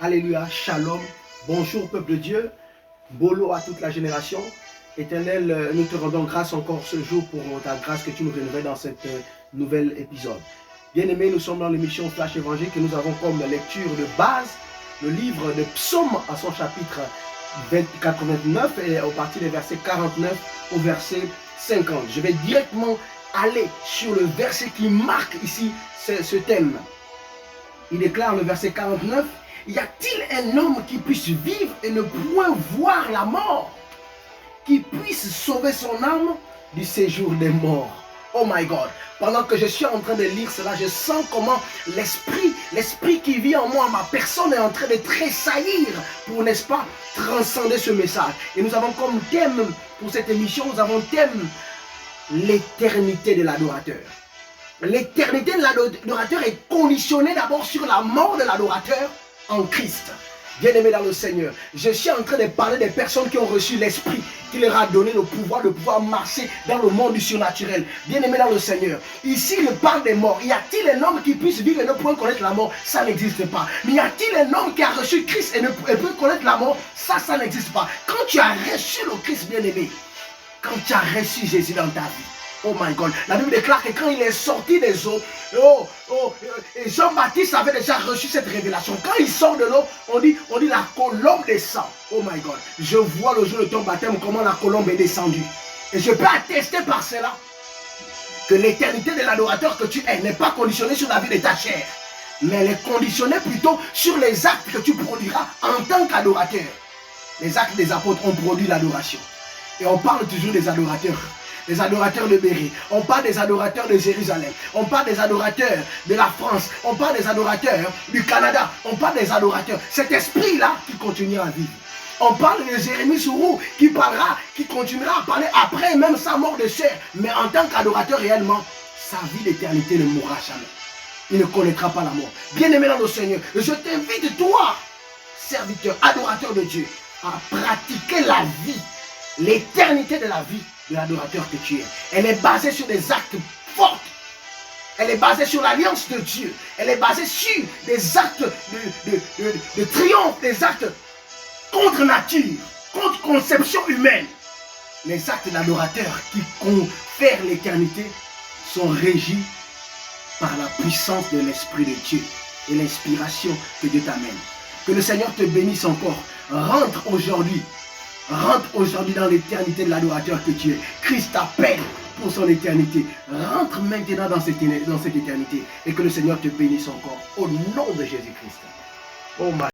Alléluia, shalom, bonjour peuple de Dieu, bolo à toute la génération. Éternel, nous te rendons grâce encore ce jour pour ta grâce que tu nous rénouvelles dans cet nouvel épisode. Bien-aimés, nous sommes dans l'émission Flash Évangile que nous avons comme lecture de base le livre de Psaume à son chapitre 89 et au partir des versets 49 au verset 50. Je vais directement aller sur le verset qui marque ici ce thème. Il déclare le verset 49, « Y a-t-il un homme qui puisse vivre et ne point voir la mort, qui puisse sauver son âme du séjour des morts ?» Oh my God! Pendant que je suis en train de lire cela, je sens comment l'esprit qui vit en moi, ma personne est en train de tressaillir pour, n'est-ce pas, transcender ce message. Et nous avons comme thème pour cette émission, nous avons thème l'éternité de l'adorateur. L'éternité de l'adorateur est conditionnée d'abord sur la mort de l'adorateur en Christ. Bien-aimé dans le Seigneur, je suis en train de parler des personnes qui ont reçu l'Esprit, qui leur a donné le pouvoir de pouvoir marcher dans le monde du surnaturel. Bien-aimé dans le Seigneur, ici il parle des morts. Y a-t-il un homme qui puisse vivre et ne point connaître la mort? Ça n'existe pas. Mais y a-t-il un homme qui a reçu Christ et peut connaître la mort? Ça n'existe pas. Quand tu as reçu le Christ, bien-aimé, quand tu as reçu Jésus dans ta vie, oh my God, la Bible déclare que quand il est sorti des eaux, Jean-Baptiste avait déjà reçu cette révélation. Quand il sort de l'eau, on dit la colombe descend. Oh my God, je vois le jour de ton baptême comment la colombe est descendue. Et je peux attester par cela que l'éternité de l'adorateur que tu es n'est pas conditionnée sur la vie de ta chair, mais elle est conditionnée plutôt sur les actes que tu produiras en tant qu'adorateur. Les actes des apôtres ont produit l'adoration. Et on parle toujours des adorateurs. Les adorateurs de Béry, on parle des adorateurs de Jérusalem, on parle des adorateurs de la France, on parle des adorateurs du Canada, on parle des adorateurs. Cet esprit-là qui continue à vivre. On parle de Jérémie Sourou qui parlera, qui continuera à parler après même sa mort de chair. Mais en tant qu'adorateur réellement, sa vie d'éternité ne mourra jamais. Il ne connaîtra pas la mort. Bien-aimé dans le Seigneur, je t'invite toi, serviteur, adorateur de Dieu, à pratiquer la vie, l'éternité de la vie de l'adorateur que tu es. Elle est basée sur des actes forts. Elle est basée sur l'alliance de Dieu. Elle est basée sur des actes de triomphe, des actes contre nature, contre conception humaine. Les actes d'adorateur qui confèrent l'éternité sont régis par la puissance de l'Esprit de Dieu et l'inspiration que Dieu t'amène. Que le Seigneur te bénisse encore. Rentre aujourd'hui dans l'éternité de l'adorateur que tu es. Christ t'appelle pour son éternité. Rentre maintenant dans cette éternité et que le Seigneur te bénisse encore. Au nom de Jésus-Christ. Oh my